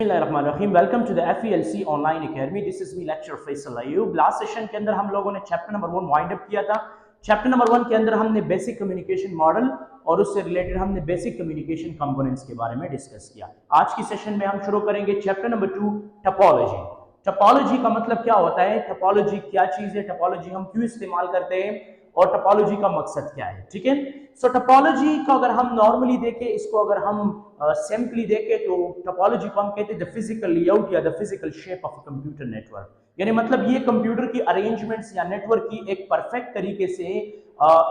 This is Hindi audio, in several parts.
बिस्मिल्लाहिर्रहमानिर्रहीम। Welcome to the FELC online academy. This is me lecture Faisal Ayub. Last session के अंदर हम लोगों ने चैप्टर नंबर 1 वाइंड अप किया था। चैप्टर नंबर 1 के अंदर हमने बेसिक कम्युनिकेशन मॉडल और उससे रिलेटेड हमने बेसिक कम्युनिकेशन कंपोनेंट्स के बारे में डिस्कस किया। आज की सेशन में हम शुरू करेंगे चैप्टर नंबर 2 टपोलॉजी। टपोलॉजी का मतलब क्या होता है, टपोलॉजी क्या चीज है, टपोलॉजी हम क्यों इस्तेमाल करते हैं और टपोलॉजी का मकसद क्या है। ठीक है, सो टपोलॉजी को अगर हम नॉर्मली देखें, इसको अगर हम सिंपली देखें तो टपोलॉजी को हम कहते हैं द फिजिकल लेआउट या the physical shape of a computer network. यानी मतलब ये कंप्यूटर की अरेंजमेंट्स या नेटवर्क की एक परफेक्ट तरीके से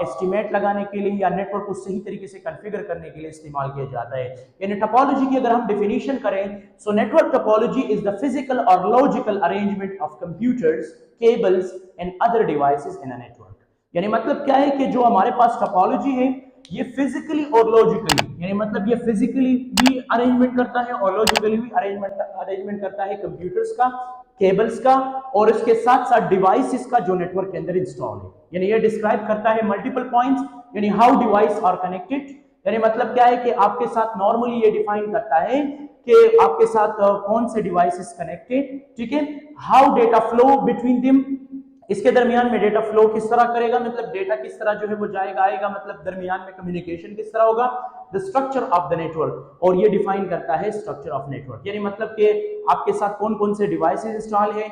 एस्टिमेट लगाने के लिए या नेटवर्क को सही तरीके से कॉन्फ़िगर करने के लिए इस्तेमाल किया जाता है। यानी टपोलॉजी की अगर हम डेफिनेशन करें, so network topology is the physical और logical arrangement of computers, cables and other devices in a network. यानी मतलब क्या है कि जो हमारे पास टपोलॉजी है ये फिजिकली और लॉजिकली, यानी मतलब ये फिजिकली भी अरेंजमेंट करता है और लॉजिकली भी अरेंजमेंट करता है कंप्यूटर्स का, केबल्स का और इसके साथ साथ डिवाइसेस का जो नेटवर्क के अंदर इंस्टॉल है। यानी ये डिस्क्राइब करता है मल्टीपल पॉइंट्स, यानी हाउ डिवाइस आर कनेक्टेड। यानी मतलब क्या है कि आपके साथ नॉर्मली ये डिफाइन करता है कि आपके साथ कौन से डिवाइसेस कनेक्टेड, ठीक है, how data flow between them, इसके दरमियान में डेटा फ्लो किस तरह करेगा, मतलब डेटा किस तरह जो है वो जाएगा आएगा, मतलब दरमियान में कम्युनिकेशन किस तरह होगा, the structure of the network, और ये डिफाइन करता है स्ट्रक्चर ऑफ नेटवर्क। यानी मतलब कि आपके साथ कौन कौन से डिवाइसेस इंस्टॉल है,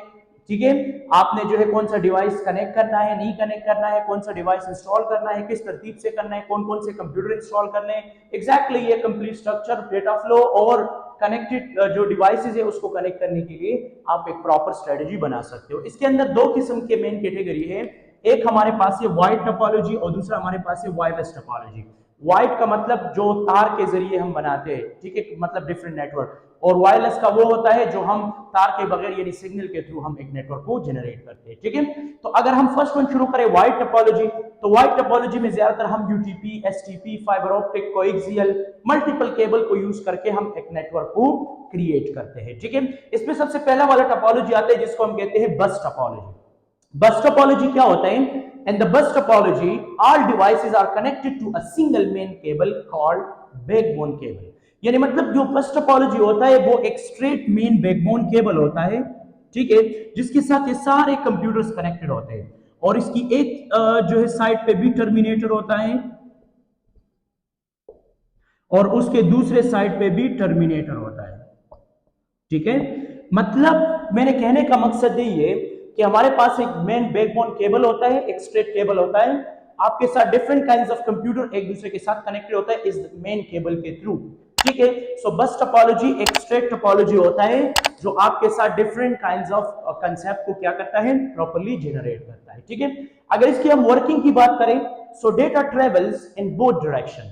ठीक है, आपने जो है कौन सा डिवाइस कनेक्ट करना है, नहीं कनेक्ट करना है, कौन सा डिवाइस इंस्टॉल करना है, किस तरतीब से करना है, कौन कौन से कंप्यूटर इंस्टॉल करने हैं, एग्जैक्टली ये कंप्लीट स्ट्रक्चर, डेटा फ्लो और कनेक्टेड जो डिवाइसेस है उसको कनेक्ट करने के लिए आप एक प्रॉपर स्ट्रेटजी बना सकते हो। इसके अंदर दो किस्म के मेन कैटेगरी है, एक हमारे पास है वायर्ड टोपोलॉजी और दूसरा हमारे पास है वायरलेस टोपोलॉजी। वायर्ड का मतलब जो तार के जरिए हम बनाते हैं, ठीक है, मतलब डिफरेंट नेटवर्क, और वायरलेस का वो होता है जो हम तार के बगैर यानी सिग्नल के थ्रू हम एक नेटवर्क को जनरेट करते हैं। ठीक है, तो अगर हम फर्स्ट वन शुरू करें वायर्ड टोपोलॉजी, तो वायर्ड टोपोलॉजी में ज्यादातर हम UTP, STP, fibre optic, coaxial, multiple cable को यूज करके हम एक नेटवर्क को क्रिएट करते हैं। ठीक है, इसमें सबसे पहला वाला टोपोलॉजी आता है जिसको हम कहते हैं बस टोपोलॉजी। बस टोपोलॉजी क्या होता है? In the bus topology, all devices are connected to a single main cable called backbone cable. यानी मतलब जो बस टोपोलॉजी होता है वो एक स्ट्रेट मेन बैकबोन केबल होता है, ठीक है, जिसके साथ ये सारे कंप्यूटर्स कनेक्टेड होते हैं और इसकी एक जो है साइड पे भी टर्मिनेटर होता है और उसके दूसरे साइड पे भी टर्मिनेटर होता है। ठीक है, मतलब मैंने कहने का मकसद ये कि हमारे पास एक मेन बैकबोन केबल होता है, एक स्ट्रेट केबल होता है, आपके साथ डिफरेंट काइंड्स ऑफ कंप्यूटर एक दूसरे के साथ कनेक्टेड होता है इस मेन केबल के थ्रू। ठीक है, सो बस टोपोलॉजी एक स्ट्रेट टोपोलॉजी होता है जो आपके साथ डिफरेंट काइंड्स ऑफ कांसेप्ट को क्या करता है, प्रॉपर्ली जनरेट करता है। ठीक है, अगर इसकी हम वर्किंग की बात करें, सो data travels in both direction,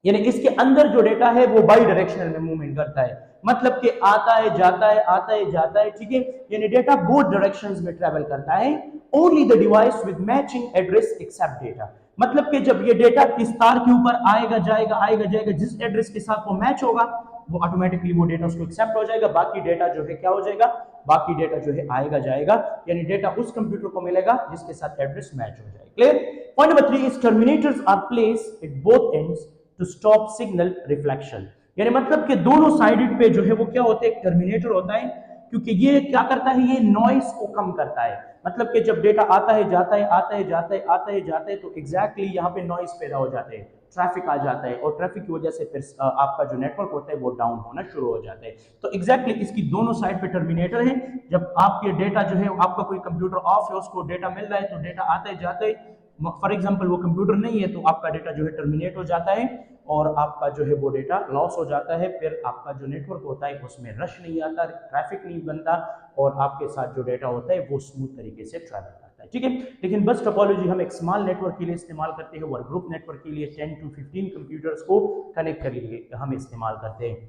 यानी इसके अंदर जो डेटा है वो बाई डायरेक्शनल में मूवमेंट करता है, मतलब कि आता है जाता है, आता है जाता है। ठीक है, यानी डेटा बोथ डायरेक्शंस में ट्रैवल करता है। Only the device with matching address accept data, मतलब कि जब ये डेटा इस तार के ऊपर आएगा जाएगा, जिस एड्रेस के साथ वो मैच होगा वो ऑटोमेटिकली वो डेटा उसको एक्सेप्ट हो जाएगा, बाकी डेटा जो है क्या हो जाएगा, बाकी डेटा जो है आएगा जाएगा, यानी डेटा उस कंप्यूटर को मिलेगा जिसके साथ एड्रेस मैच हो जाएगा। Clear? Point number 3 is terminators are placed at both ends to stop signal reflection. यानी मतलब कि दोनों साइडेड पे जो है वो क्या होता है, एक टर्मिनेटर होता है, क्योंकि ये क्या करता है, ये नॉइस को कम करता है। मतलब कि जब डेटा आता है जाता है, आता है जाता है, आता है जाता है, तो एग्जैक्टली यहाँ पे नॉइस पैदा हो जाते हैं, ट्रैफिक आ जाता है और ट्रैफिक की वजह से फिर आपका जो नेटवर्क होता है वो डाउन होना शुरू हो जाता है। तो एग्जैक्टली इसकी दोनों साइड पे टर्मिनेटर है। जब आपके डेटा जो है, आपका कोई कंप्यूटर ऑफ है, उसको डेटा मिल रहा है तो डेटा आता है जाता है, फॉर एग्जांपल वो कंप्यूटर नहीं है तो आपका डेटा जो है टर्मिनेट हो जाता है और आपका जो है वो डेटा लॉस हो जाता है, फिर आपका जो नेटवर्क होता है उसमें रश नहीं आता, ट्रैफिक नहीं बनता और आपके साथ जो डेटा होता है वो स्मूथ तरीके से ट्रैवल करता है। ठीक है, लेकिन बस टोपोलॉजी हम एक स्मॉल नेटवर्क के लिए इस्तेमाल करते हैं और ग्रुप नेटवर्क के लिए 10 to 15 कंप्यूटर्स को कनेक्ट करने के लिए हम इस्तेमाल करते हैं।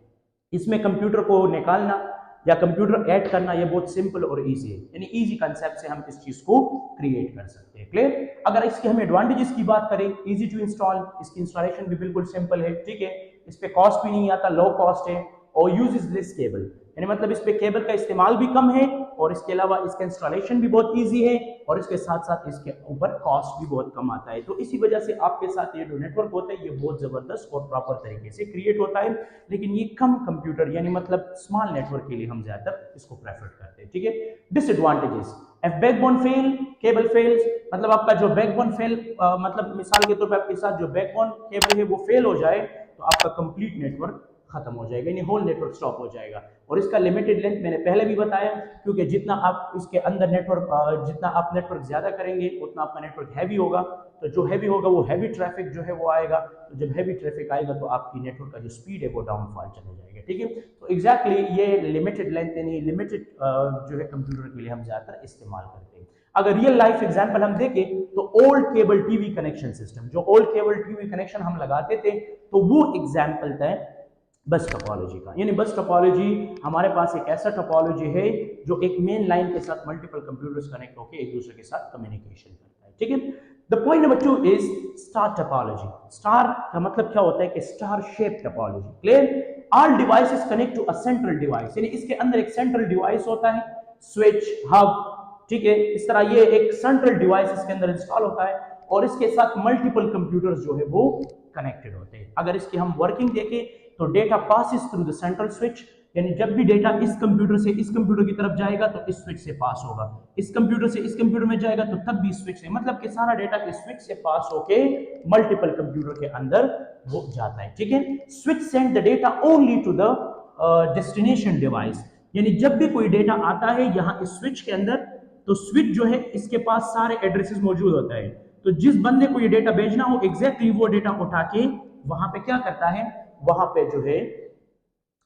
इसमें कंप्यूटर को निकालना या कंप्यूटर ऐड करना ये बहुत सिंपल और इजी है, यानी इजी कांसेप्ट से हम इस चीज को क्रिएट कर सकते हैं। क्लियर? अगर इसके हम एडवांटेजेस की बात करें, इजी टू इंस्टॉल, इसकी इंस्टॉलेशन भी बिल्कुल सिंपल है, ठीक है, इस पे कॉस्ट भी नहीं आता, लो कॉस्ट है और यूज इज लेस केबल, यानी मतलब इस पे केबल का इस्तेमाल भी कम है और इसके अलावा इसका इंस्टॉलेशन भी बहुत ईजी है और इसके साथ साथ इसके ऊपर कॉस्ट भी बहुत कम आता है। तो इसी वजह से आपके साथ ये जो नेटवर्क होता है ये बहुत जबरदस्त और प्रॉपर तरीके से क्रिएट होता है, लेकिन ये कम कंप्यूटर यानी मतलब स्मॉल नेटवर्क के लिए हम ज्यादातर इसको प्रेफर करते हैं। ठीक है, disadvantages, if backbone fail cable fails, मतलब आपका जो बैकबोन फेल मतलब मिसाल के तौर पे आपके साथ जो बैकबोन केबल है वो फेल हो जाए तो आपका कंप्लीट नेटवर्क खत्म हो जाएगा, यानी होल नेटवर्क स्टॉप हो जाएगा। और इसका लिमिटेड लेंथ मैंने पहले भी बताया, क्योंकि जितना आप इसके अंदर नेटवर्क जितना आप नेटवर्क ज्यादा करेंगे उतना आपका नेटवर्क हैवी होगा, तो जो हैवी होगा वो हैवी ट्रैफिक जो है वो आएगा, तो जब हैवी ट्रैफिक आएगा तो आपकी नेटवर्क का जो स्पीड है वो डाउनफॉल चला जाएगा। ठीक है, तो एग्जैक्टली ये लिमिटेड लेंथ यानी लिमिटेड जो है कंप्यूटर के लिए हम ज्यादातर इस्तेमाल करते हैं। अगर रियल लाइफ एग्जांपल हम देखें तो old cable TV connection system, जो ओल्ड केबल टीवी कनेक्शन हम लगाते थे, तो वो एग्जांपल था बस टोपोलॉजी का। यानी बस टोपोलॉजी हमारे पास एक ऐसा टोपोलॉजी है जो एक मेन लाइन के साथ मल्टीपल कंप्यूटर्स कनेक्ट होकर एक दूसरे के साथ कम्युनिकेशन करता है। ठीक है, the point number 2 is star topology. Star का मतलब क्या होता है कि star shape topology. Clear, all devices connect to a central device, यानी इसके अंदर एक सेंट्रल डिवाइस होता है, स्विच, हब। ठीक है, इस तरह ये एक सेंट्रल डिवाइस इसके अंदर इंस्टॉल होता है और इसके साथ मल्टीपल कंप्यूटर्स जो है वो कनेक्टेड होते हैं। अगर इसकी हम वर्किंग देखें तो data passes through the central switch, यानी जब भी डेटा इस कंप्यूटर से इस कंप्यूटर की तरफ जाएगा तो इस स्विच से पास होगा, इस कंप्यूटर से इस कंप्यूटर में जाएगा तो तब भी स्विच से, मतलब कि सारा डेटा इस स्विच से पास होके मल्टीपल कंप्यूटर के अंदर वो जाता है। ठीक है, switch send the data only to the destination device, यानी जब भी कोई डेटा आता है यहाँ इस स्विच के अंदर, तो स्विच जो है इसके पास सारे एड्रेसेस मौजूद होता है, तो जिस बंदे को ये डेटा भेजना हो एग्जैक्टली वो डेटा उठा के वहां पे क्या करता है, वहां पे जो है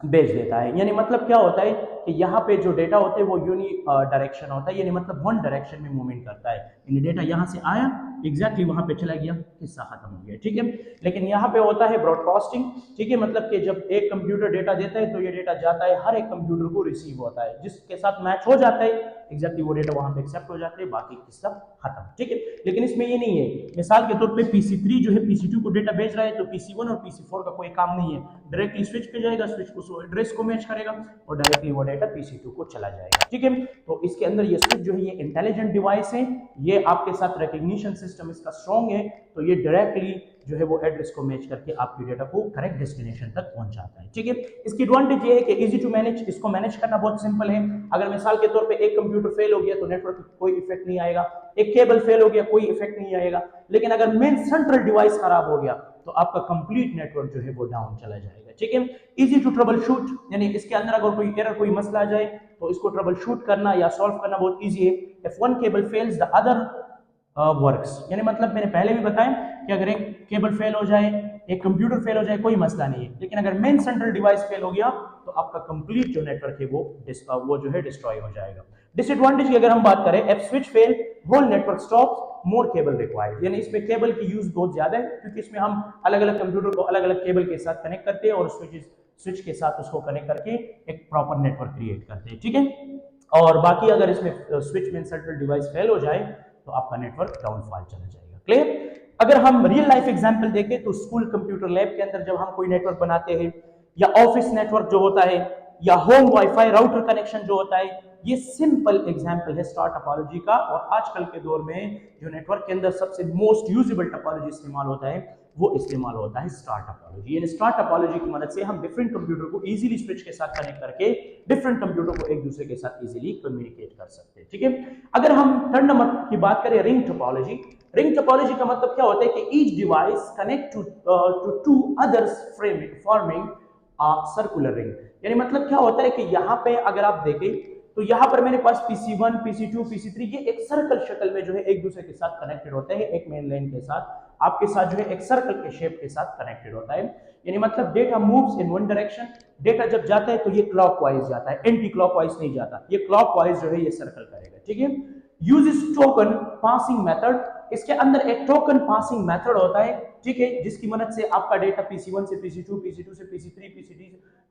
भेज देता है। यानी मतलब क्या होता है कि यहाँ पे जो डेटा होता है वो यूनि डायरेक्शन होता है, यानी मतलब वन डायरेक्शन में मूवमेंट करता है, यानी डेटा यहाँ से आया एग्जैक्टली वहां पे चला गया, किस्सा खत्म हो गया। ठीक है, लेकिन यहाँ पे होता है ब्रॉडकास्टिंग। ठीक है, मतलब कि जब एक कंप्यूटर डेटा देता है तो ये डेटा जाता है हर एक कंप्यूटर को रिसीव होता है, जिसके साथ मैच हो जाता है एग्जैक्टली वो डेटा वहां पे एक्सेप्ट हो जाते हैं, बाकी किस्सा खत्म। ठीक है, लेकिन इसमें ये नहीं है, मिसाल के तौर पे PC3 जो है PC2 को डेटा भेज रहा है तो PC1 और PC4 का कोई काम नहीं है, डायरेक्टली स्विच पे जाएगा, स्विच को एड्रेस को मैच करेगा और डायरेक्टली वो डेटा PC2 को चला जाएगा। ठीक है, तो इसके अंदर ये स्विच जो है ये इंटेलिजेंट डिवाइस है, ये आपके साथ रिकॉग्निशन सिस्टम इसका स्ट्रॉन्ग है, तो ये डायरेक्टली जो है वो एड्रेस को मैच करके आपके डेटा को करेक्ट डेस्टिनेशन तक पहुंचाता है। ठीक है, इसकी एडवांटेज ये है कि इजी टू मैनेज, इसको मैनेज करना बहुत सिंपल है। अगर मिसाल के तौर पे एक कंप्यूटर फेल हो गया तो नेटवर्क कोई इफेक्ट नहीं आएगा, एक केबल फेल हो गया कोई इफेक्ट नहीं आएगा, लेकिन अगर मेन सेंट्रल डिवाइस खराब हो गया तो आपका कंप्लीट नेटवर्क जो है वो डाउन चला जाएगा। ठीक है, इजी टू ट्रबल शूट, यानी इसके अंदर अगर कोई एरर कोई मसला आ जाए तो इसको ट्रबल शूट करना या सॉल्व करना बहुत इजी है। If one cable fails the other works, यानी मतलब मैंने पहले भी बताया कि अगर एक केबल फेल हो जाए, एक कंप्यूटर फेल हो जाए कोई मसला नहीं है, लेकिन अगर मेन सेंट्रल डिवाइस फेल हो गया तो आपका कंप्लीट जो नेटवर्क है वो जो है डिस्ट्रॉय हो जाएगा। डिसएडवांटेज की अगर हम बात करें, if switch fail whole network stops, more cable required, यानी इसमें केबल की यूज बहुत ज्यादा है, क्योंकि इसमें हम अलग अलग कंप्यूटर को अलग अलग केबल के साथ कनेक्ट करते हैं और स्विच के साथ उसको कनेक्ट करके एक प्रॉपर नेटवर्क क्रिएट करते हैं। ठीक है, और बाकी अगर इसमें स्विच में सेंट्रल डिवाइस फेल हो जाए तो आपका नेटवर्क डाउनफॉल चला जाएगा। क्लियर, अगर हम रियल लाइफ एग्जांपल देखें तो स्कूल कंप्यूटर लैब के अंदर जब हम कोई नेटवर्क बनाते हैं, या ऑफिस नेटवर्क जो होता है, या होम वाईफाई राउटर कनेक्शन जो होता है, ये सिंपल एग्जांपल है स्टार टोपोलॉजी का। और आजकल के दौर में जो नेटवर्क के अंदर सबसे मोस्ट यूजेबल टोपोलॉजी इस्तेमाल होता है वो इस्तेमाल होता है स्टार टोपोलॉजी। यानी स्टार टोपोलॉजी की मदद से हम डिफरेंट कंप्यूटर को इजीली स्विच के साथ कनेक्ट करके डिफरेंट कंप्यूटर को एक दूसरे के साथ इजीली कम्युनिकेट कर सकते हैं। ठीक है, अगर हम थर्ड नंबर की बात करें रिंग टोपोलॉजी, रिंग टोपोलॉजी का मतलब क्या होता है कि each device connect to two others forming circular ring, यानी मतलब क्या होता है कि यहाँ पे अगर आप देखें तो यहाँ पर मेरे पास PC1, PC2, PC3 ये एक सर्कल शक्ल में जो है एक दूसरे के साथ कनेक्टेड होते हैं, एक मेन लाइन के साथ आपके साथ जो है एक सर्कल के शेप के साथ कनेक्टेड होता है। यानी मतलब data moves in one direction, data जब जाता है तो ये क्लॉकवाइज जाता है, एंटी क्लॉकवाइज नहीं जाता, ये क्लॉकवाइज जो है ये सर्कल करेगा। ठीक है, यूजेस टोकन पासिंग मेथड, इसके अंदर एक टोकन पासिंग मेथड होता है। ठीक है, जिसकी मदद से आपका डेटा PC1 से PC2, PC2 से PC3,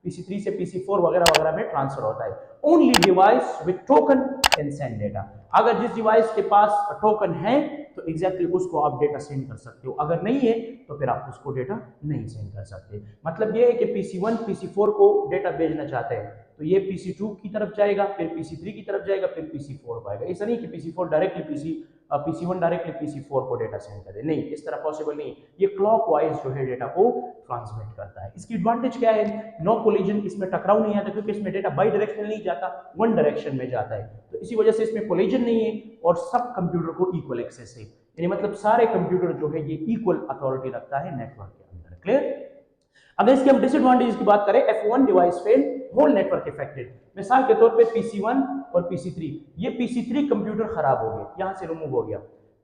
PC3 से PC4 वगैरह वगैरह में ट्रांसफर होता है। Only device with token can send data, अगर जिस डिवाइस के पास टोकन है तो एग्जैक्टली उसको आप डेटा सेंड कर सकते हो, अगर नहीं है तो फिर आप उसको डेटा नहीं सेंड कर सकते। मतलब ये है कि PC1 PC4 को डेटा भेजना चाहते हैं तो ये PC2 की तरफ जाएगा, फिर PC3 की तरफ जाएगा, फिर PC4 को आएगा। ऐसा नहीं कि PC4 directly PC1 directly PC4 को डेटा सेंड करे, नहीं, इस तरह पॉसिबल नहीं। ये क्लॉकवाइज जो है डेटा को ट्रांसमिट करता है। इसकी एडवांटेज क्या है? नो कोलिजन, इसमें टकराव नहीं आता, क्योंकि इसमें डेटा बाई डायरेक्शनल नहीं जाता, वन डायरेक्शन में जाता है। तो इसी वजह से इसमें कोलिजन नहीं है और सब कंप्यूटर को इक्वल एक्सेस है, यानी मतलब सारे कंप्यूटर जो है ये इक्वल अथॉरिटी रखता है नेटवर्क के अंदर। क्लियर? अगर इसके हम डिसएडवांटेज की बात करें, F1 device fail, whole network affected. मिसाल के तौर पे PC1 और PC3, ये PC3 कंप्यूटर खराब हो गया, यहां से रिमूव हो गया,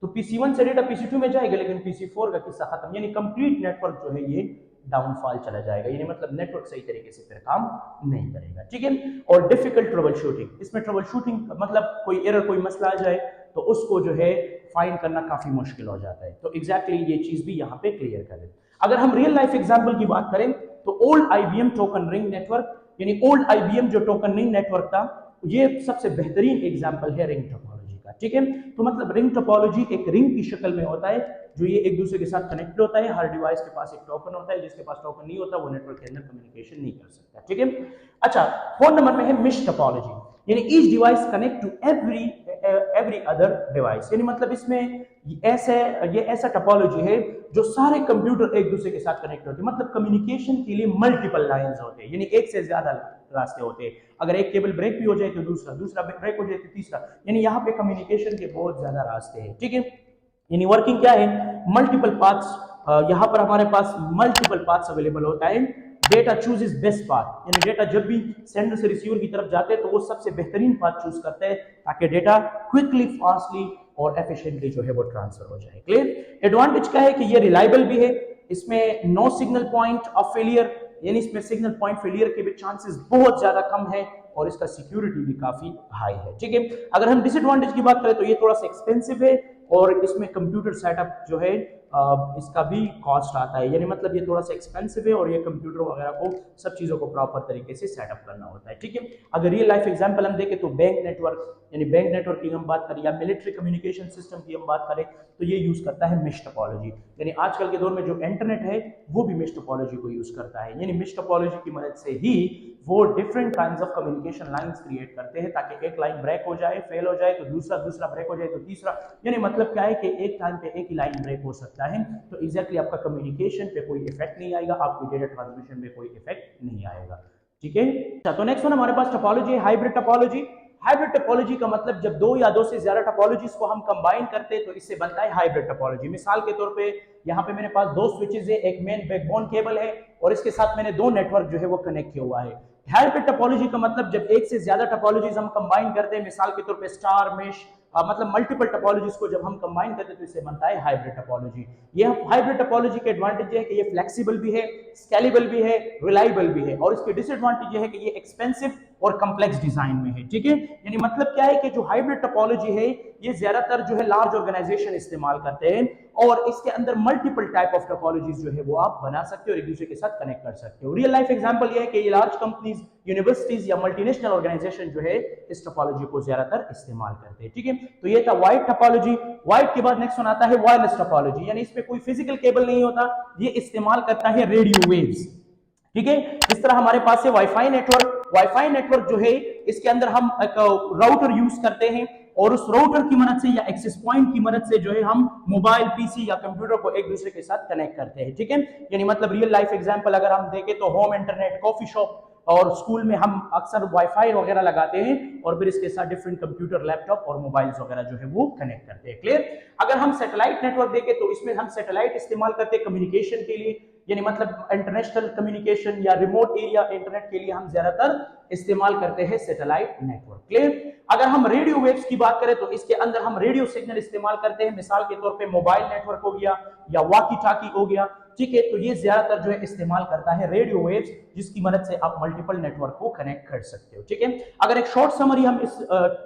तो PC1 से डेटा PC2 में जाएगा, लेकिन PC4 का किस्सा खत्म, यानी कंप्लीट नेटवर्क जो है ये डाउनफॉल चला जाएगा, यानी मतलब नेटवर्क सही तरीके से फिर काम नहीं करेगा। ठीक है? और डिफिकल्ट ट्रबल शूटिंग, इसमें ट्रबल शूटिंग मतलब कोई एरर, कोई मसला आ जाए तो उसको जो है फाइंड करना काफी मुश्किल हो जाता है। तो एग्जैक्टली ये चीज भी यहाँ पे क्लियर करें। अगर हम रियल लाइफ एग्जांपल की बात करें तो old IBM token ring network, यानी ओल्ड IBM जो टोकन रिंग नेटवर्क था, ये सबसे बेहतरीन एग्जांपल है रिंग टोपोलॉजी का। ठीक है? तो मतलब रिंग टोपोलॉजी एक रिंग की शक्ल में होता है, जो ये एक दूसरे के साथ कनेक्टेड होता है। हर डिवाइस के पास एक टोकन होता है, जिसके पास टोकन नहीं होता वो नेटवर्क के अंदर कम्युनिकेशन नहीं कर सकता। ठीक है? अच्छा, 4 नंबर में है मिश टोपोलॉजी, यानी each device connect to every other device, यानी मतलब इसमें ये ऐसा टोपोलॉजी है जो सारे कंप्यूटर एक दूसरे के साथ कनेक्ट होते हैं। मतलब कम्युनिकेशन के लिए मल्टीपल लाइंस होते हैं, यानी एक से ज्यादा रास्ते होते हैं। अगर एक केबल ब्रेक भी हो जाए तो दूसरा ब्रेक हो जाए तो तीसरा, यानी यहाँ पे कम्युनिकेशन के बहुत ज्यादा रास्ते हैं। ठीक है? यानी वर्किंग क्या है? मल्टीपल पाथ्स, यहाँ पर हमारे पास मल्टीपल पाथ्स अवेलेबल होता है। डेटा चूजेस बेस्ट पाथ, यानी डेटा जब भी सेंडर से रिसीवर की तरफ जाते हैं तो वो सबसे बेहतरीन पाथ चूज करते हैं, ताकि डेटा क्विकली, फास्टली और एफिशिएंटली जो है वो ट्रांसफर हो जाए। क्लियर? एडवांटेज क्या है कि ये रिलायबल भी है, इसमें no signal point of failure, यानी इसमें सिग्नल पॉइंट फेलियर के भी चांसेस बहुत ज्यादा कम है, और इसका सिक्योरिटी भी काफी हाई है। ठीक है? अगर हम डिसएडवांटेज की बात करें तो ये थोड़ा सा एक्सपेंसिव है, और इसमें कंप्यूटर सेटअप जो है इसका भी कॉस्ट आता है, यानी मतलब ये थोड़ा सा एक्सपेंसिव है, और ये कंप्यूटर वगैरह को सब चीज़ों को प्रॉपर तरीके से सेटअप करना होता है। ठीक है? अगर रियल लाइफ एग्जांपल हम देखें तो बैंक नेटवर्क, यानी बैंक नेटवर्क की हम बात करें, या मिलिट्री कम्युनिकेशन सिस्टम की हम बात करें, तो ये यूज करता है मिश टोपोलॉजी, यानी आजकल के दौर में जो इंटरनेट है वो भी मिश टोपोलॉजी को यूज करता है। यानी मिश टोपोलॉजी की मदद से ही वो different kinds of communication lines create करते हैं, ताकि एक लाइन ब्रेक हो जाए, फेल हो जाए तो दूसरा ब्रेक हो जाए तो तीसरा, यानी मतलब क्या है कि एक टाइम पे एक ही लाइन ब्रेक हो सकता है, तो एग्जैक्टली आपका कम्युनिकेशन पे कोई इफेक्ट नहीं आएगा, आपकी डेटा ट्रांसमिशन में कोई इफेक्ट नहीं आएगा। ठीक है? तो नेक्स्ट वन हमारे पास टोपोलॉजी है हाइब्रिड टोपोलॉजी। हाइब्रिड टोपोलॉजी का मतलब जब दो या दो से ज्यादा टोपोलॉजीज को हम कंबाइन करते हैं तो इससे बनता है हाइब्रिड टोपोलॉजी। मिसाल के तौर पे यहाँ पे मेरे पास दो स्विचेस है, एक मेन बैकबोन केबल है, और इसके साथ मैंने दो नेटवर्क जो है वो कनेक्ट किया हुआ है। हाइब्रिड टोपोलॉजी का मतलब जब एक से ज्यादा टोपोलॉजीज हम कंबाइन करते हैं, मिसाल के तौर पे स्टार, मेश, मतलब मल्टीपल टोपोलॉजीज को जब हम कंबाइन करते हैं तो इससे बनता है हाइब्रिड टोपोलॉजी। ये हाइब्रिड टोपोलॉजी के एडवांटेज है कि ये फ्लेक्सिबल भी है, स्केलेबल भी है, रिलायबल भी है, और इसके डिसएडवांटेज ये है कि ये एक्सपेंसिव और कॉम्प्लेक्स डिजाइन में है। ठीक है? यानी मतलब क्या है कि जो हाइब्रिड टोपोलॉजी है ये ज्यादातर जो है लार्ज ऑर्गेनाइजेशन इस्तेमाल करते हैं, और इसके अंदर मल्टीपल टाइप ऑफ टोपोलॉजीज जो है वो आप बना सकते हो और एक दूसरे के साथ कनेक्ट कर सकते हो। रियल लाइफ एग्जांपल ये है कि ये लार्ज कंपनीज, यूनिवर्सिटीज या मल्टीनेशनल ऑर्गेनाइजेशन जो है इस टोपोलॉजी को ज्यादातर इस्तेमाल करते हैं। ठीक है? तो ये था वाइड टोपोलॉजी। वाइड के बाद नेक्स्ट वन आता है वायरलेस टोपोलॉजी, यानी इसमें कोई फिजिकल केबल नहीं होता, ये इस्तेमाल करता है रेडियो वेव्स। ठीक है? इस तरह हमारे पास है वाईफाई नेटवर्क। वाईफाई नेटवर्क जो है इसके अंदर हम एक राउटर यूज करते हैं, और उस राउटर की मदद से या एक्सेस पॉइंट की मदद से जो है हम मोबाइल, पीसी या कंप्यूटर को एक दूसरे के साथ कनेक्ट करते हैं। ठीक है? यानी मतलब रियल लाइफ एग्जांपल अगर हम देखें तो होम इंटरनेट, कॉफी शॉप और स्कूल में हम अक्सर वाईफाई वगैरह लगाते हैं, और फिर इसके साथ डिफरेंट कंप्यूटर, लैपटॉप और मोबाइल्स वगैरह जो है वो कनेक्ट करते हैं। क्लियर? अगर हम सैटेलाइट नेटवर्क देखें तो इसमें हम सैटेलाइट इस्तेमाल करते हैं कम्युनिकेशन के लिए, यानी मतलब इंटरनेशनल कम्युनिकेशन या रिमोट एरिया इंटरनेट के लिए हम ज्यादातर इस्तेमाल करते हैं सैटेलाइट नेटवर्क। क्लियर? अगर हम रेडियो वेव्स की बात करें तो इसके अंदर हम रेडियो सिग्नल इस्तेमाल करते हैं, मिसाल के तौर पे मोबाइल नेटवर्क हो गया या वॉकी टॉकी हो गया। ठीक है? तो ये ज्यादातर जो है इस्तेमाल करता है रेडियो वेव्स, जिसकी मदद से आप मल्टीपल नेटवर्क को कनेक्ट कर सकते हो। ठीक है? अगर एक शॉर्ट समरी हम इस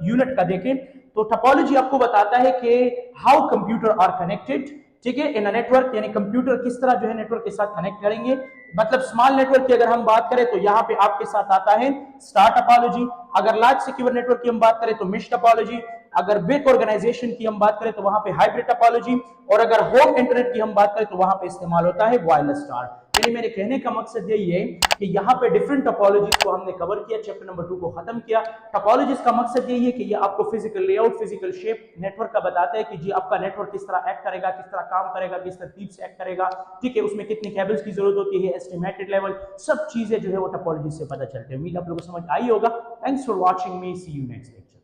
यूनिट का देखें तो टोपोलॉजी आपको बताता है कि हाउ कंप्यूटर आर कनेक्टेड, ठीक है, इन अ नेटवर्क, यानी कंप्यूटर किस तरह जो है नेटवर्क के साथ कनेक्ट करेंगे। मतलब स्मॉल नेटवर्क की अगर हम बात करें तो यहाँ पे आपके साथ आता है स्टार टोपोलॉजी। अगर लार्ज सिक्योर नेटवर्क की हम बात करें तो मिश टोपोलॉजी, अगर बिग ऑर्गेनाइजेशन की हम बात करें तो वहां पे हाइब्रिड टोपोलॉजी, और अगर होम इंटरनेट की हम बात करें तो वहां पे इस्तेमाल होता है वायरलेस स्टार। यानी मेरे कहने का मकसद यही है कि यहाँ पे डिफरेंट टोपोलॉजीज को हमने कवर किया, चैप्टर नंबर 2 को खत्म किया। टोपोलॉजीज का मकसद यही है कि ये आपको physical layout, physical shape network का बताता है कि जी आपका नेटवर्क किस तरह एक्ट करेगा, किस तरह काम करेगा, किस तरतीब से एक्ट करेगा, ठीक है, उसमें कितनी केबल्स की जरूरत होती है, एस्टिमेटेड लेवल, सब चीजें जो है वो टोपोलॉजी से पता चलती है। उम्मीद आप लोगों को समझ आई होगा। Thanks for watching me, see you next lecture.